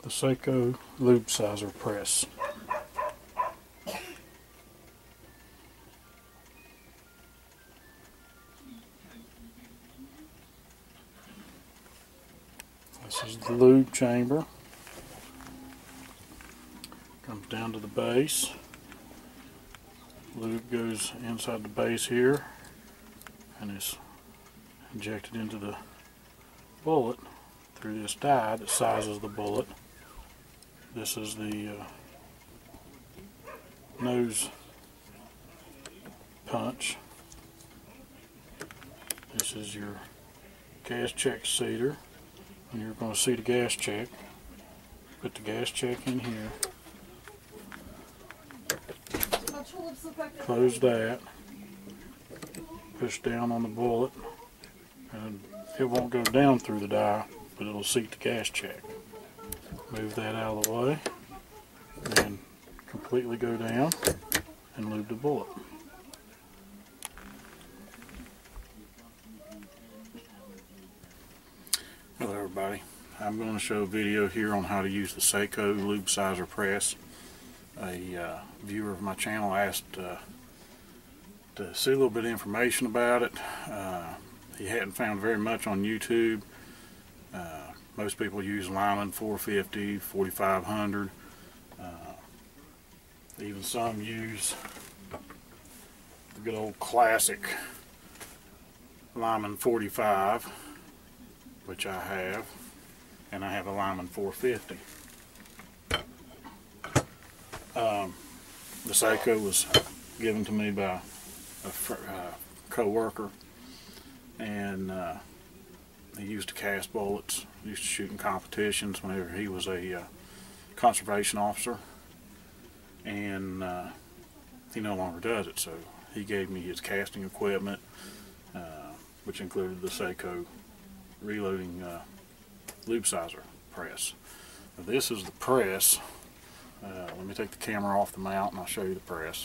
the Saeco Lube sizer press. This is the lube chamber. Comes down to the base. Lube goes inside the base here and is injected into the bullet through this die that sizes the bullet. This is the nose punch. This is your gas check seater, and you're going to see the gas check. Put the gas check in here. Close that. Push down on the bullet, and it won't go down through the die, but it'll seat the gas check. Move that out of the way, and completely go down and lube the bullet. Hello everybody, I'm going to show a video here on how to use the Saeco Lube Sizer Press. A viewer of my channel asked to see a little bit of information about it. He hadn't found very much on YouTube. Most people use Lyman 450, 4500. Even some use the good old classic Lyman 45, which I have, and I have a Lyman 450. The Saeco was given to me by a co-worker, and he used to cast bullets. He used to shoot in competitions whenever he was a conservation officer, and he no longer does it, so he gave me his casting equipment, which included the Saeco reloading lube sizer press. Now, this is the press. Let me take the camera off the mount and I'll show you the press.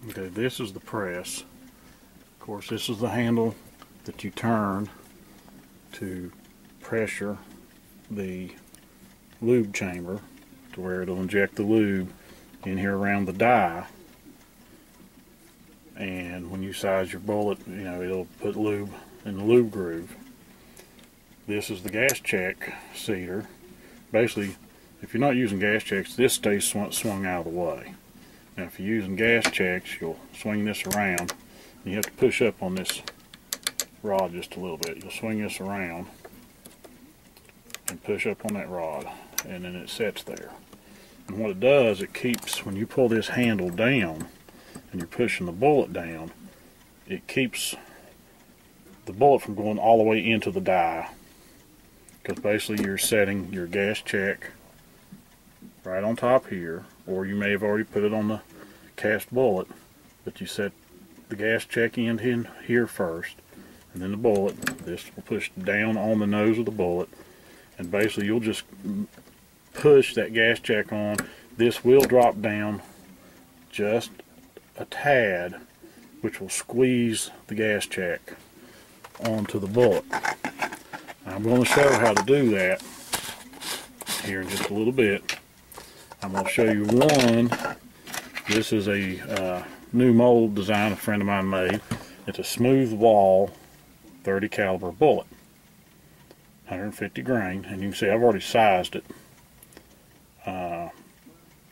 Okay, this is the press. Of course, this is the handle that you turn to pressure the lube chamber to where it'll inject the lube in here around the die. And when you size your bullet, you know, it'll put lube in the lube groove. This is the gas check seater. Basically, if you're not using gas checks, this stays swung out of the way. Now, if you're using gas checks, you'll swing this around. You have to push up on this rod just a little bit. You'll swing this around and push up on that rod, and then it sets there. And what it does, it keeps, when you pull this handle down and you're pushing the bullet down, it keeps the bullet from going all the way into the die. Because basically you're setting your gas check right on top here, or you may have already put it on the cast bullet, but you set the gas check in here first, and then the bullet. This will push down on the nose of the bullet, and basically you'll just push that gas check on. This will drop down just a tad, which will squeeze the gas check onto the bullet. I'm going to show how to do that here in just a little bit. I'm going to show you one. This is a new mold design a friend of mine made. It's a smooth wall 30 caliber bullet, 150 grain, and you can see I've already sized it.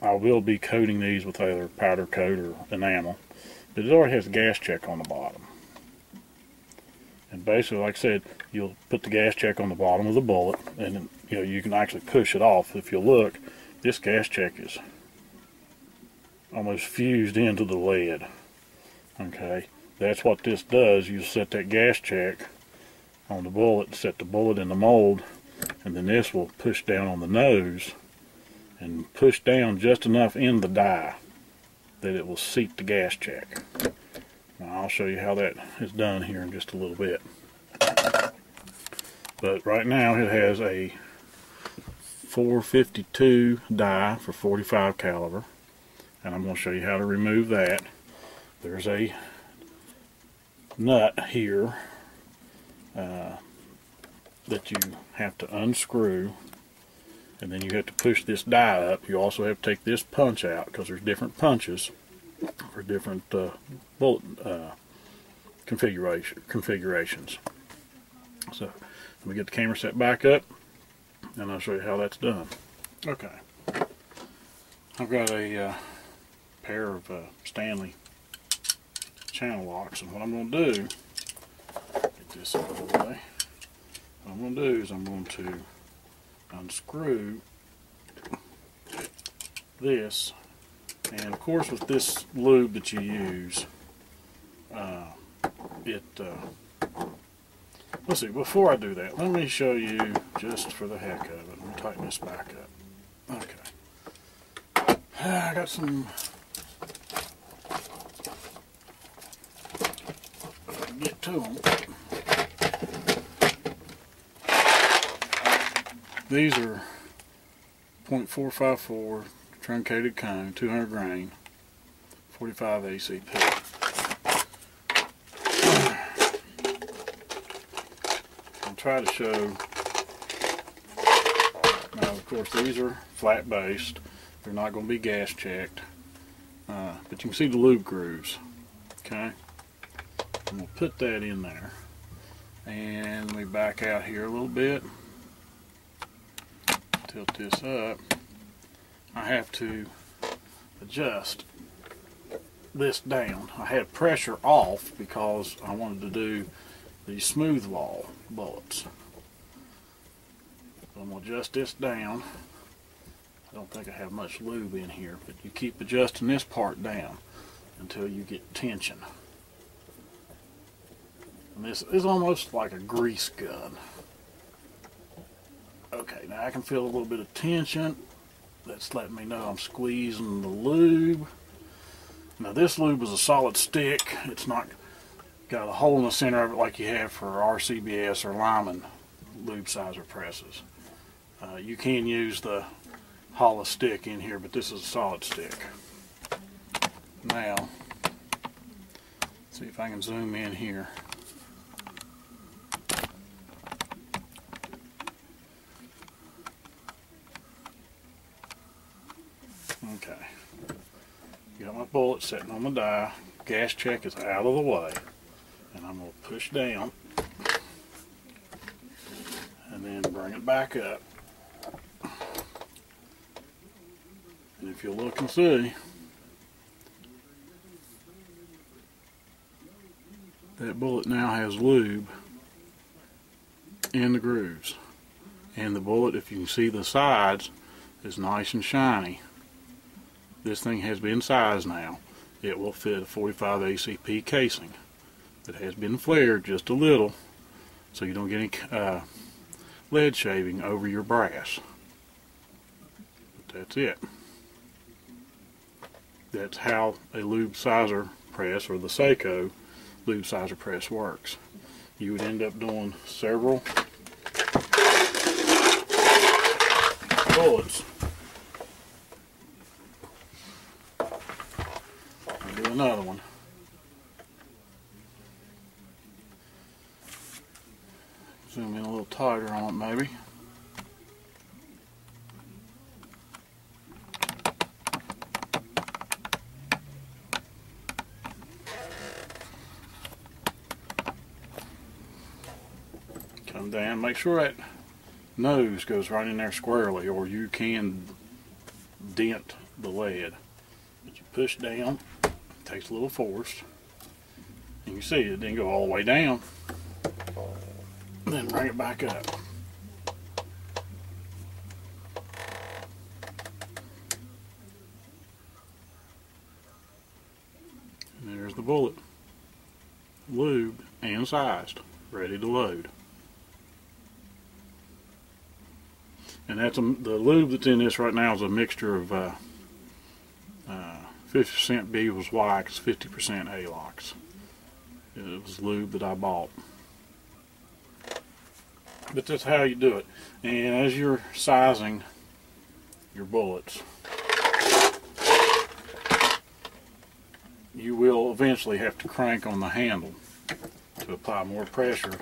I will be coating these with either powder coat or enamel, but it already has a gas check on the bottom. And basically, like I said, you'll put the gas check on the bottom of the bullet, and then, you know, you can actually push it off. If you look, this gas check is almost fused into the lead. Okay, that's what this does. You set that gas check on the bullet, set the bullet in the mold, and then this will push down on the nose and push down just enough in the die that it will seat the gas check. Now, I'll show you how that is done here in just a little bit. But right now it has a 452 die for 45 caliber, and I'm going to show you how to remove that. There's a nut here that you have to unscrew, and then you have to push this die up. You also have to take this punch out because there's different punches for different bullet configurations. So let me get the camera set back up and I'll show you how that's done. Okay, I've got a pair of Stanley channel locks, and what I'm going to do, get this out of the way, what I'm going to do is I'm going to unscrew this, and of course with this lube that you use, let's see, before I do that, let me show you just for the heck of it. Let me tighten this back up. Okay. I got some, if I can get to them. These are .454 truncated cone, 200 grain, 45 ACP. I'll try to show, now of course these are flat based, they're not going to be gas checked, but you can see the lube grooves. Okay, I'm going to put that in there, and let me back out here a little bit, tilt this up. I have to adjust this down. I had pressure off because I wanted to do the smooth wall bullets. So I'm going to adjust this down. I don't think I have much lube in here, but you keep adjusting this part down until you get tension. And this is almost like a grease gun. Okay, now I can feel a little bit of tension. That's letting me know I'm squeezing the lube. Now this lube is a solid stick. It's not got a hole in the center of it like you have for RCBS or Lyman lube sizer presses. You can use the hollow stick in here, but this is a solid stick. Now, let's see if I can zoom in here. Okay, got my bullet sitting on the die. Gas check is out of the way, and I'm going to push down and then bring it back up. And if you look and see, that bullet now has lube in the grooves, and the bullet, if you can see the sides, is nice and shiny. This thing has been sized now. It will fit a 45 ACP casing. It has been flared just a little so you don't get any lead shaving over your brass. But that's it. That's how a lube sizer press, or the Saeco lube sizer press, works. You would end up doing several bullets. I'll do another one. Zoom in a little tighter on it maybe. Come down, make sure that nose goes right in there squarely, or you can dent the lead. But you push down, it takes a little force, and you see it didn't go all the way down. Then bring it back up. And there's the bullet, lubed and sized, ready to load. And that's the lube that's in this right now is a mixture of 50% Beaver's Wax, 50% Alox. It was lube that I bought. But that's how you do it. And as you're sizing your bullets, you will eventually have to crank on the handle to apply more pressure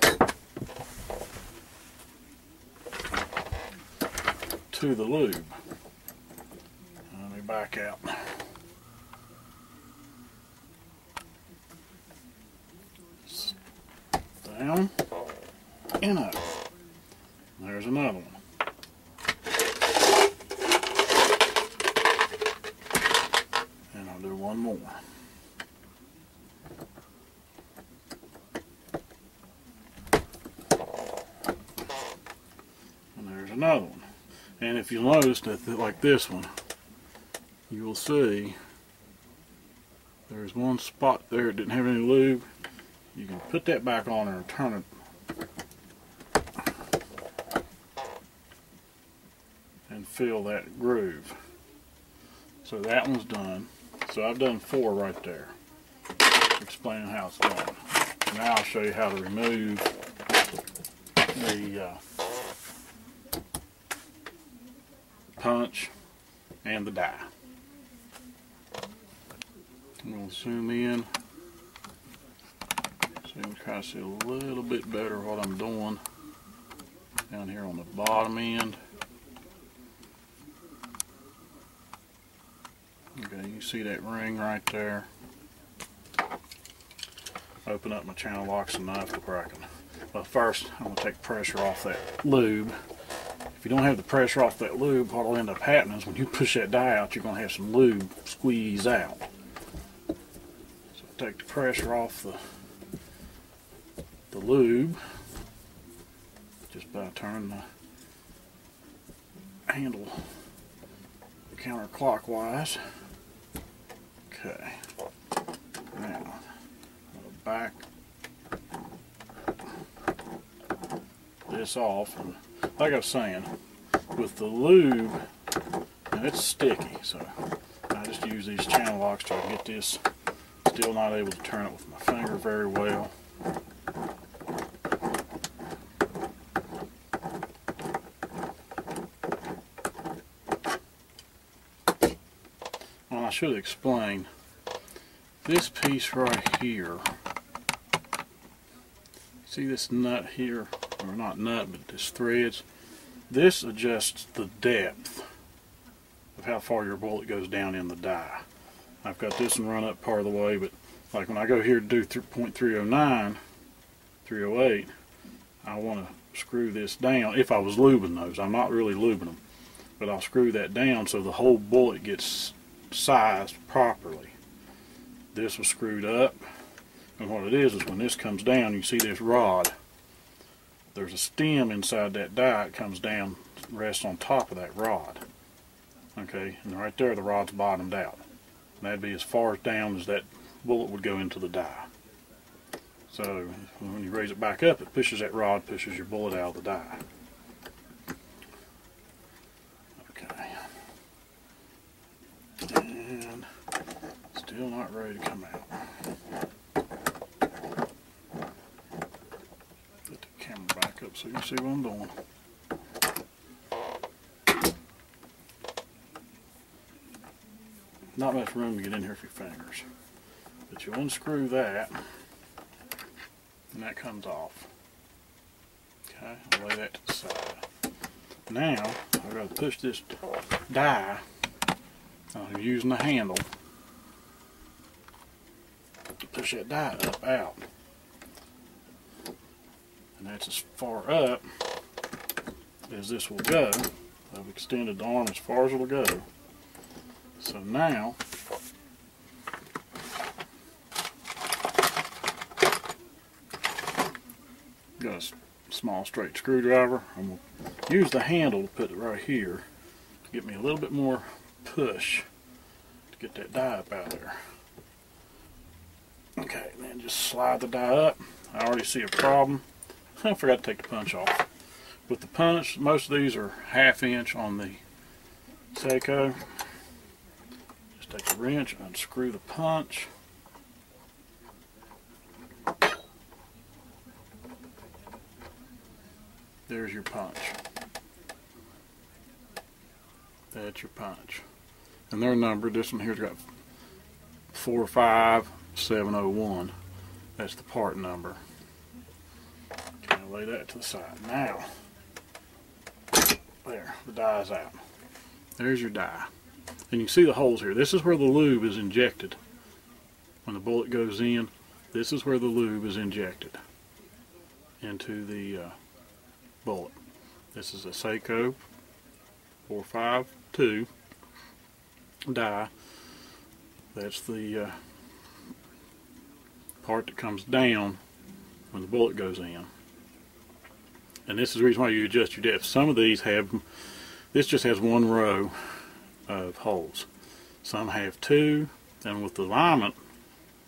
to the lube. Let me back out. Down and up. There's another one. And I'll do one more. And there's another one. And if you'll notice that, like this one, you will see there's one spot there that didn't have any lube. You can put that back on there and turn it and fill that groove. So that one's done. So I've done 4 right there, explaining how it's done. Now I'll show you how to remove the punch and the die. I'm going to zoom in so you can kind of see a little bit better what I'm doing down here on the bottom end. Okay, you see that ring right there. Open up my channel locks enough to where I can, well, first I'm going to take pressure off that lube. If you don't have the pressure off that lube, what will end up happening is when you push that die out, you're going to have some lube squeeze out. So take the pressure off the lube just by turning the handle counterclockwise. Okay, now I'll back this off, and like I was saying, with the lube, and it's sticky, so I just use these channel locks to get this. Still not able to turn it with my finger very well. Well, I should explain this piece right here. See this nut here, or not nut, but this threads. This adjusts the depth of how far your bullet goes down in the die. I've got this one run up part of the way, but like when I go here to do 0.309, 308, I want to screw this down. If I was lubing those, I'm not really lubing them, but I'll screw that down so the whole bullet gets sized properly. This was screwed up, and what it is when this comes down, you see this rod. There's a stem inside that die. It comes down, rests on top of that rod. Okay, and right there the rod's bottomed out. And that'd be as far down as that bullet would go into the die. So when you raise it back up, it pushes that rod, pushes your bullet out of the die. Okay. And still not ready to come out. Put the camera back up so you can see what I'm doing. Not much room to get in here with your fingers. But you unscrew that, and that comes off. Okay, I'll lay that to the side. Now, I've got to push this die. I'm using the handle to push that die up out. And that's as far up as this will go. I've extended the arm as far as it'll go. So now, got a small straight screwdriver. I'm going to use the handle to put it right here to get me a little bit more push to get that die up out there. Okay, and then just slide the die up. I already see a problem. I forgot to take the punch off. With the punch, most of these are 1/2 inch on the Saeco. Just take a wrench and unscrew the punch. There's your punch. That's your punch. And they're numbered. This one here's got 45701. That's the part number. Okay, I'll lay that to the side. Now, There, the dye's out. There's your dye. And you can see the holes here. This is where the lube is injected. When the bullet goes in, this is where the lube is injected into the bullet. This is a Saeco 452 dye. That's the part that comes down when the bullet goes in. And this is the reason why you adjust your depth. Some of these have, this just has one row of holes. Some have two, and with the alignment,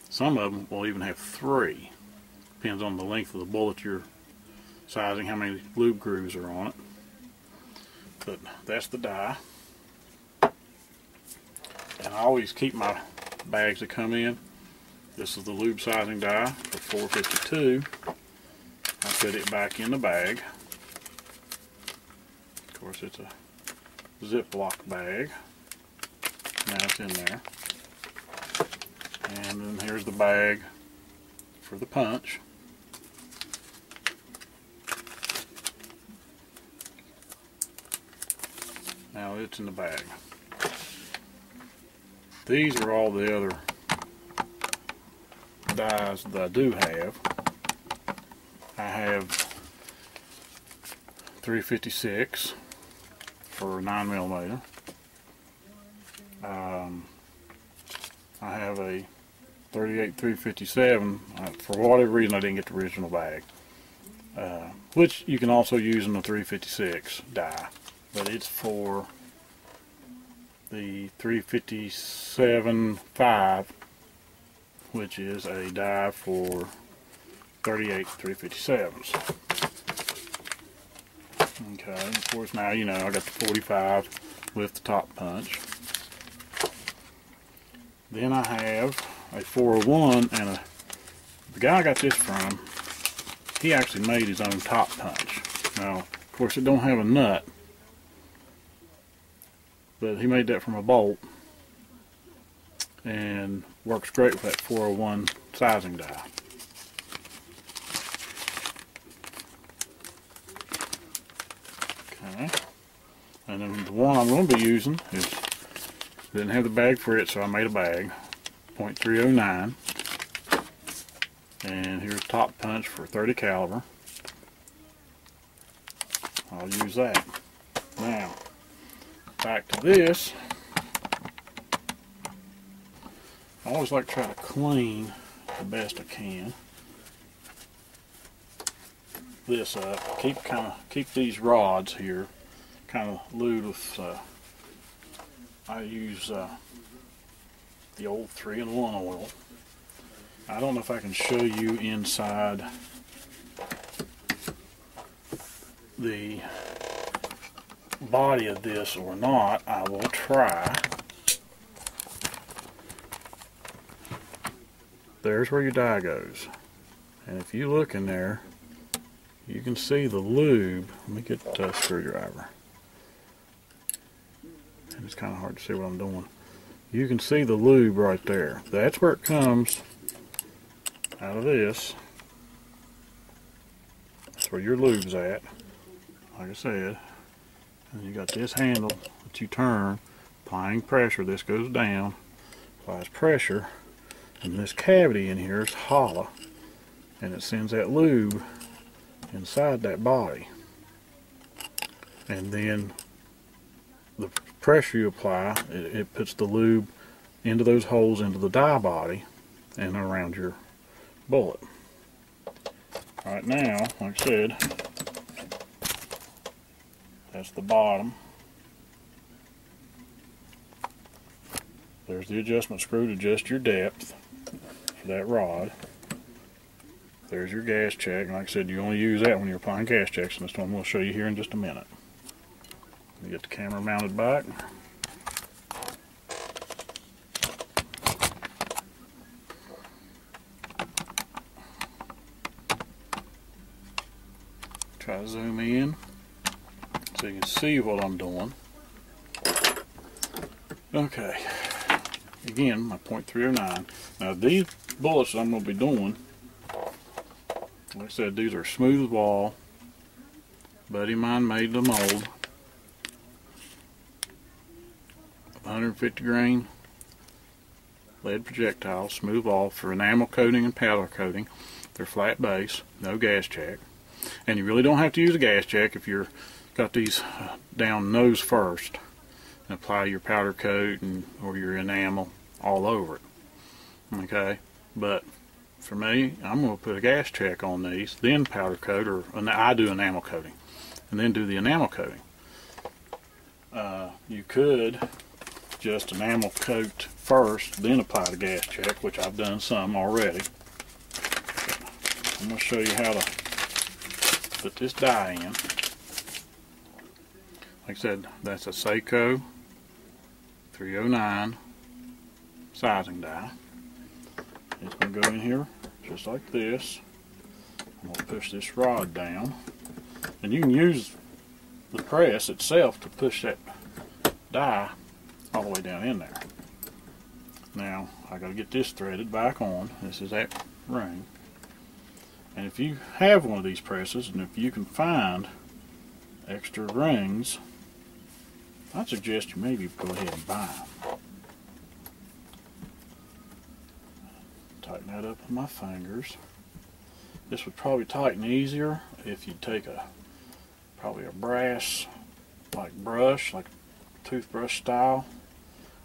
some of them will even have three. Depends on the length of the bullet you're sizing, how many lube grooves are on it. But that's the dye. And I always keep my bags that come in. This is the lube sizing dye for 452. I put it back in the bag. Of course, it's a Ziploc bag. Now it's in there. And then here's the bag for the punch. Now it's in the bag. These are all the other dyes that I do have. I have 356 for 9mm. I have a 38 357. For whatever reason, I didn't get the original bag, which you can also use in the 356 dye, but it's for the 357.5, which is a dye for 38 357s. Okay, of course now you know I got the 45 with the top punch. Then I have a 401, and the guy I got this from, he actually made his own top punch. Now, of course, it don't have a nut, but he made that from a bolt, and works great with that 401 sizing die. Okay, and then the one I'm going to be using is, didn't have the bag for it, so I made a bag, .309, and here's top punch for 30 caliber. I'll use that. Now, back to this. I always like to try to clean the best I can this up. Keep these rods here kind of lubed with. I use the old 3-in-1 oil. I don't know if I can show you inside the body of this or not. I will try. There's where your dye goes, and if you look in there, you can see the lube. Let me get a screwdriver. And it's kind of hard to see what I'm doing. You can see the lube right there. That's where it comes out of this. That's where your lube's at, like I said. And you got this handle that you turn, applying pressure. This goes down, applies pressure, and this cavity in here is hollow, and it sends that lube inside that body. And then the pressure you apply, it puts the lube into those holes into the dye body and around your bullet. Right now, like I said, that's the bottom. There's the adjustment screw to adjust your depth for that rod. There's your gas check, and like I said, you only use that when you're applying gas checks, and this one we'll show you here in just a minute. You get the camera mounted back. Try to zoom in so you can see what I'm doing. Okay, again, my .309. Now these bullets that I'm going to be doing, like I said, these are smooth wall. Buddy of mine made the mold. 150 grain lead projectiles, smooth off for enamel coating and powder coating. They're flat base, no gas check. And you really don't have to use a gas check if you're got these down nose first. And apply your powder coat or your enamel all over it. Okay, but for me, I'm going to put a gas check on these, then powder coat, or I do enamel coating, and then do the enamel coating. You could just enamel coat first, then apply the gas check, which I've done some already. I'm going to show you how to put this die in. Like I said, that's a Saeco 309 sizing die. It's going to go in here just like this. I'm going to push this rod down, and you can use the press itself to push that die all the way down in there. Now I got to get this threaded back on. This is that ring, and if you have one of these presses, and if you can find extra rings, I'd suggest you maybe go ahead and buy them. Tighten that up with my fingers. This would probably tighten easier if you take probably a brass brush, like toothbrush style,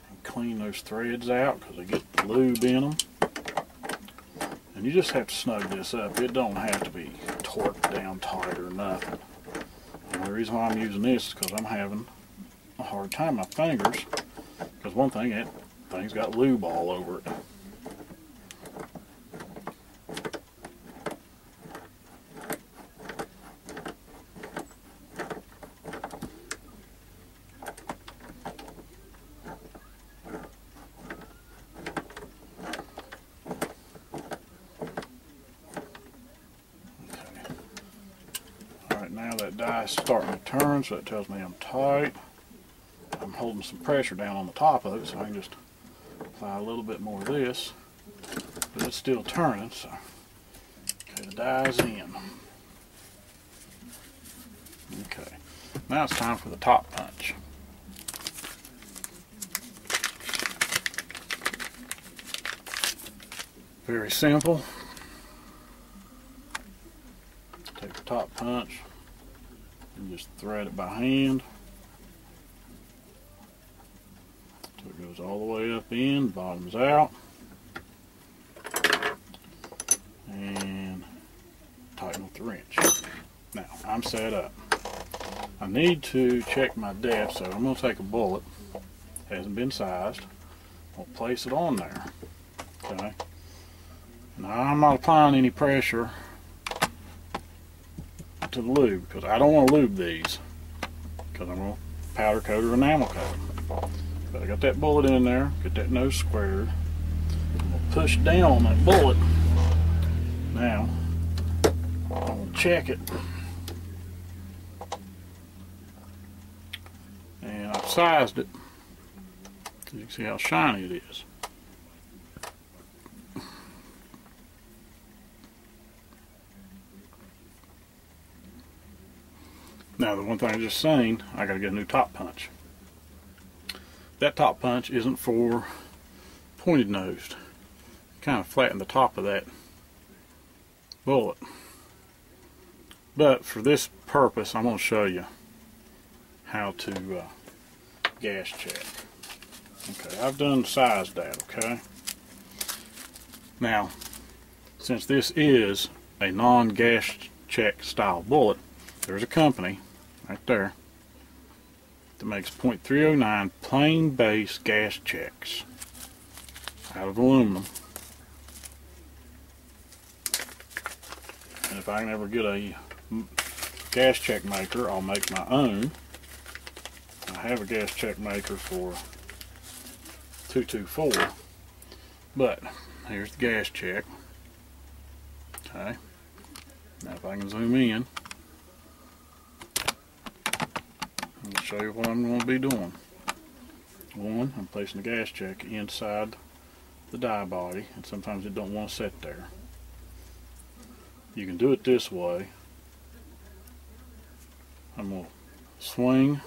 and clean those threads out because they get lube in them. And you just have to snug this up. It don't have to be torqued down tight or nothing. And the reason why I'm using this is because I'm having a hard time with my fingers, because one thing, that thing's got lube all over it. Now that die is starting to turn, so it tells me I'm tight. I'm holding some pressure down on the top of it, so I can just apply a little bit more of this. But it's still turning, so okay, the die's in. Okay, now it's time for the top punch. Very simple. Take the top punch and just thread it by hand so it goes all the way up in, bottoms out, and tighten with the wrench. Now I'm set up. I need to check my depth, so I'm going to take a bullet. Hasn't been sized. I'll place it on there. Okay. Now I'm not applying any pressure to the lube because I don't want to lube these, because I'm going to powder coat or enamel coat them. But I got that bullet in there, get that nose squared. I'm going to push down on that bullet. Now I'm going to check it, and I've sized it so you can see how shiny it is. Now, the one thing I just seen, I got to get a new top punch. That top punch isn't for pointed nosed. Kind of flatten the top of that bullet. But for this purpose, I'm going to show you how to gas check. Okay, I've done sized that, okay? Now, since this is a non-gas check style bullet, there's a company right there that makes .309 plain base gas checks out of aluminum. And if I can ever get a gas check maker, I'll make my own. I have a gas check maker for 224, but here's the gas check. Okay, now if I can zoom in, I'll show you what I'm going to be doing. One, I'm placing the gas check inside the die body, and sometimes it don't want to sit there. You can do it this way. I'm going to swing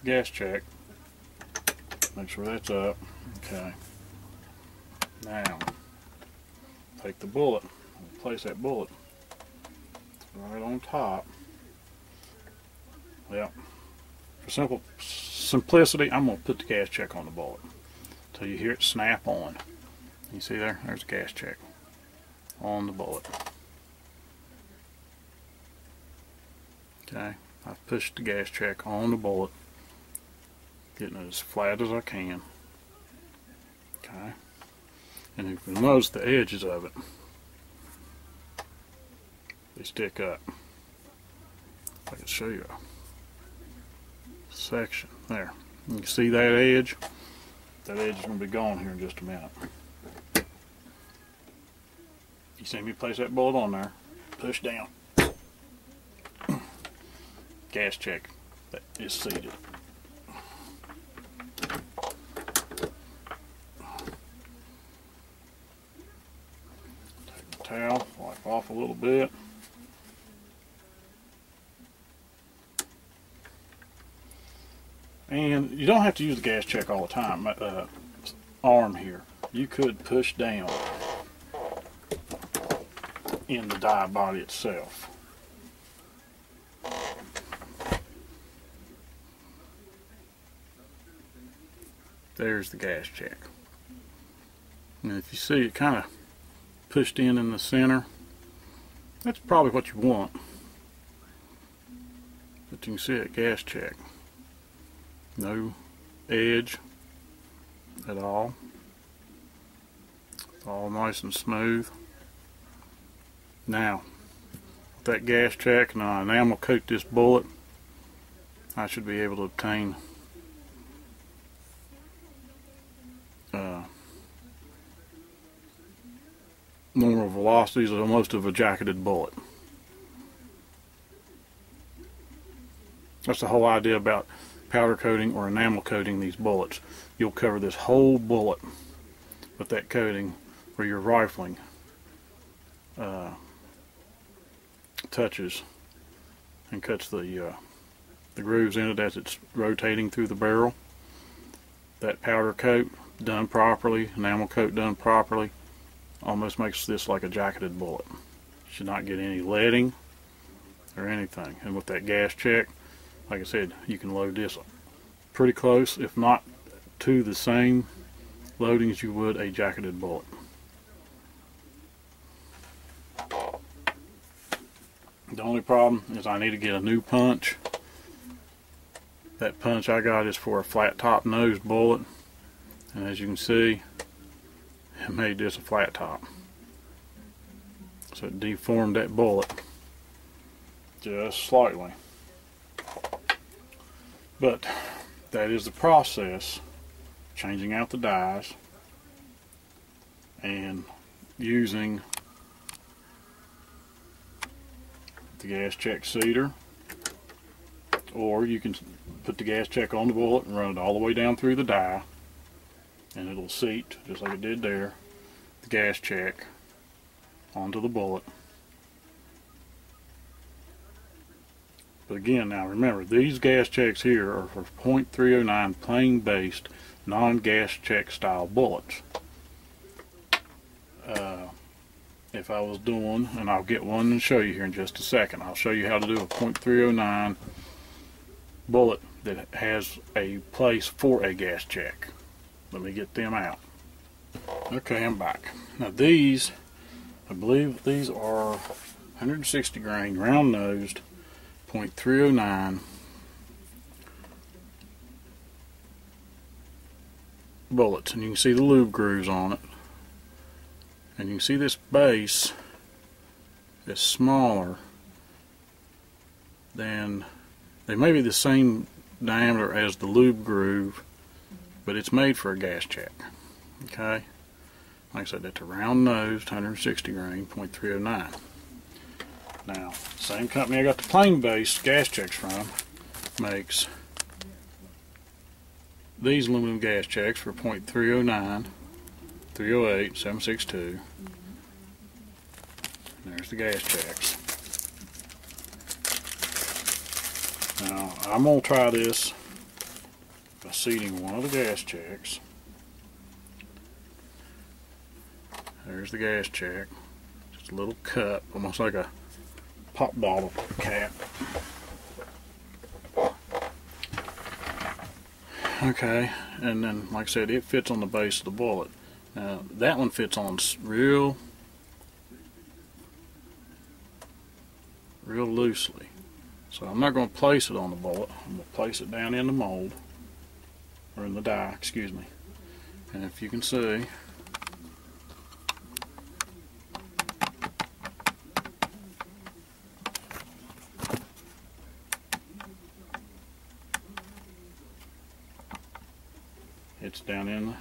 gas check. Make sure that's up. Okay. Now, take the bullet, place that bullet right on top. Well, for simplicity, I'm going to put the gas check on the bullet until you hear it snap on. You see there? There's the gas check on the bullet. Okay, I've pushed the gas check on the bullet, getting it as flat as I can. Okay, and you can notice the edges of it, they stick up. If I can show you a section there. You can see that edge. That edge is going to be gone here in just a minute. You see me place that bullet on there, push down. Gas check that is seated. Take the towel, wipe off a little bit. And you don't have to use the gas check all the time. Arm here, you could push down in the die body itself. There's the gas check. And if you see it kind of pushed in the center, that's probably what you want. But you can see that gas check. No edge at all. It's all nice and smooth. Now, with that gas check and I enamel coat this bullet, I should be able to obtain normal velocities of most of a jacketed bullet. That's the whole idea about powder coating or enamel coating these bullets. You'll cover this whole bullet with that coating where your rifling touches and cuts the grooves in it as it's rotating through the barrel. That powder coat done properly, enamel coat done properly, almost makes this like a jacketed bullet. Should not get any leading or anything. And with that gas check, like I said, you can load this pretty close, if not to the same loading as you would a jacketed bullet. The only problem is I need to get a new punch. That punch I got is for a flat top nose bullet, and as you can see, it made this a flat top. So it deformed that bullet just slightly. But that is the process, changing out the dies and using the gas check seater, or you can put the gas check on the bullet and run it all the way down through the die, and it'll seat just like it did there, the gas check onto the bullet. But again, now remember, these gas checks here are for .309 plain based non-gas check style bullets. If I was doing, and I'll get one and show you here in just a second, I'll show you how to do a .309 bullet that has a place for a gas check. Let me get them out. Okay, I'm back. Now these, I believe these are 160 grain round nosed .309 bullets, and you can see the lube grooves on it, and you can see this base is smaller than, they may be the same diameter as the lube groove, but it's made for a gas check. Okay, like I said, that's a round nosed 160 grain .309. Now, same company I got the plain base gas checks from makes these aluminum gas checks for .309, 308, 762. There's the gas checks. Now, I'm going to try this by seating one of the gas checks. There's the gas check. Just a little cup, almost like a pop bottle cap. Okay, and then like I said, it fits on the base of the bullet. Now that one fits on real loosely. So I'm not going to place it on the bullet. I'm going to place it down in the mold, or in the die, excuse me. And if you can see, it's down in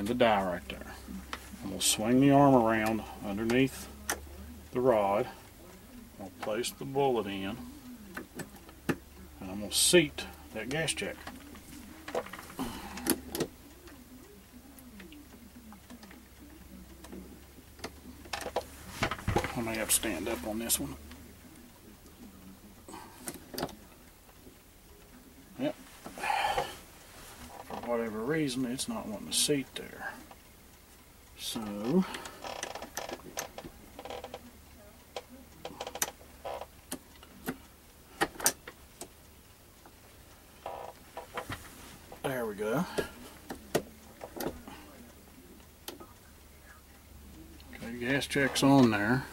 the die right there. I'm going to swing the arm around underneath the rod. I'm going to place the bullet in, and I'm going to seat that gas check. I may have to stand up on this one. Yep. For whatever reason, it's not wanting to seat there. So there we go. Okay, gas check's on there.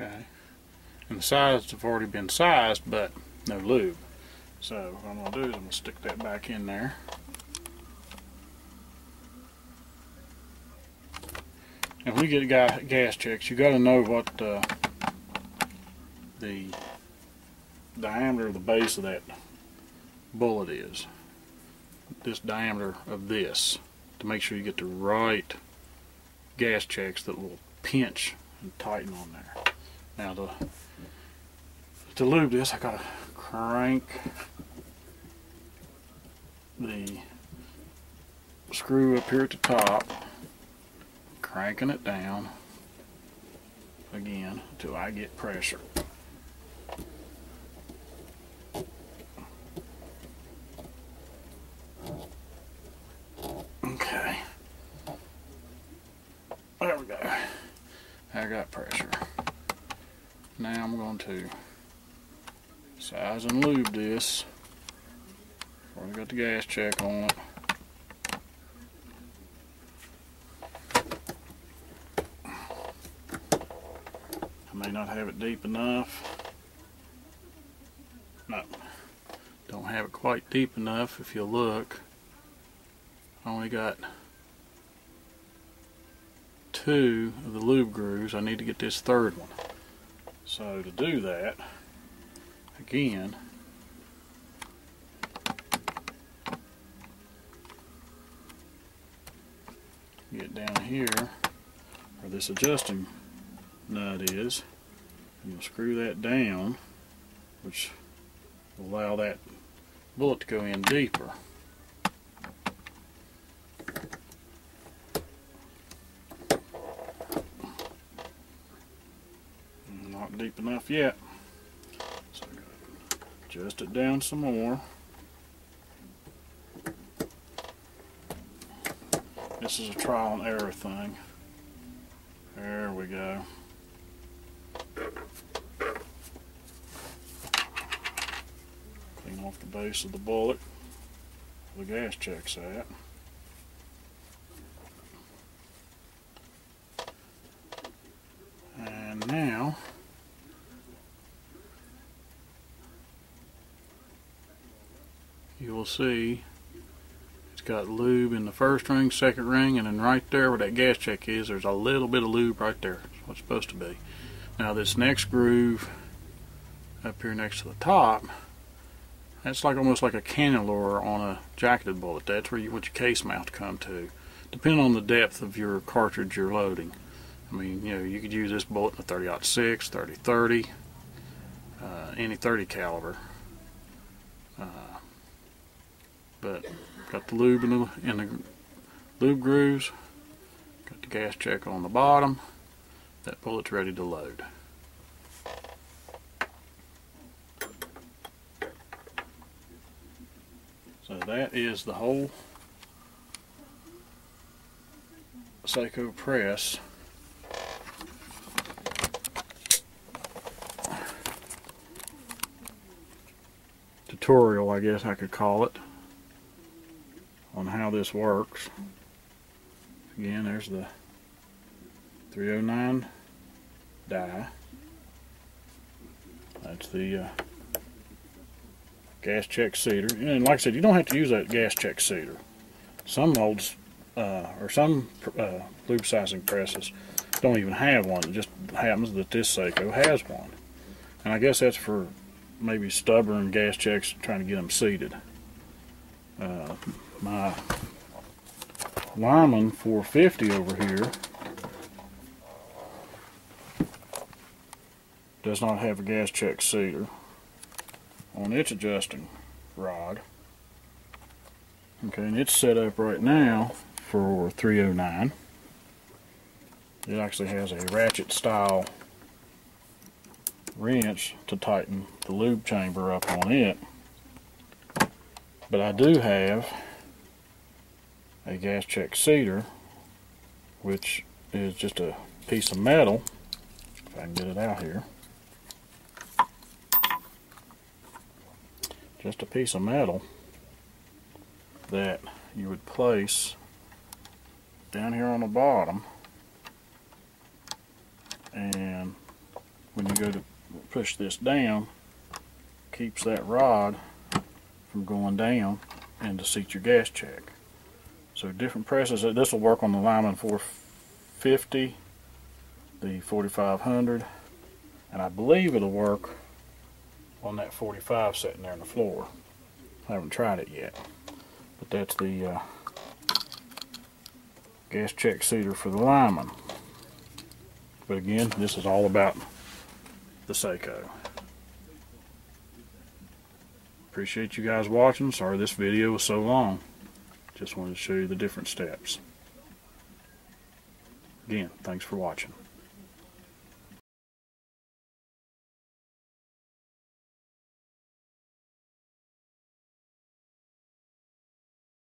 Okay, and the sides have already been sized, but no lube. So what I'm going to do is I'm going to stick that back in there. And when you get gas checks, you got to know what the diameter of the base of that bullet is. This diameter of this, to make sure you get the right gas checks that will pinch and tighten on there. Now to lube this, I gotta crank the screw up here at the top, cranking it down again until I get pressure. Okay, there we go. I got pressure. Now I'm going to size and lube this before I got the gas check on it. I may not have it deep enough. No, don't have it quite deep enough. If you look, I only got 2 of the lube grooves. I need to get this third one. So to do that, again, get down here where this adjusting nut is, and you'll screw that down, which will allow that bullet to go in deeper. Not deep enough yet, so I'm going to adjust it down some more. This is a trial and error thing. There we go. Clean off the base of the bullet where the gas check's at. And now you will see it's got lube in the first ring, second ring, and then right there where that gas check is, there's a little bit of lube right there. That's what it's supposed to be. Now this next groove up here next to the top, that's like almost like a cannulure on a jacketed bullet. That's where you want your case mount to come to, depending on the depth of your cartridge you're loading. I mean, you know, you could use this bullet in a 30-06, 30-30, any 30 caliber. But got the lube in the lube grooves. the gas check on the bottom, that bullet's ready to load. So that is the whole Saeco press. Tutorial, I guess I could call it, on how this works. Again, there's the 309 die. That's the gas check seater. And like I said, you don't have to use that gas check seater. Some molds or some lube sizing presses don't even have one. It just happens that this Saeco has one. And I guess that's for maybe stubborn gas checks, trying to get them seated. My Lyman 450 over here does not have a gas check seater on its adjusting rod. Okay, and it's set up right now for 309. It actually has a ratchet style wrench to tighten the lube chamber up on it. But I do have a gas check seater, which is just a piece of metal, if I can get it out here. Just a piece of metal that you would place down here on the bottom, and when you go to push this down, keeps that rod from going down and to seat your gas check. So different presses. This will work on the Lyman 450, the 4500, and I believe it'll work on that 45 sitting there on the floor. I haven't tried it yet, but that's the gas check seater for the Lyman. But again, this is all about the Saeco. Appreciate you guys watching. Sorry this video was so long. Just wanted to show you the different steps. Again, thanks for watching.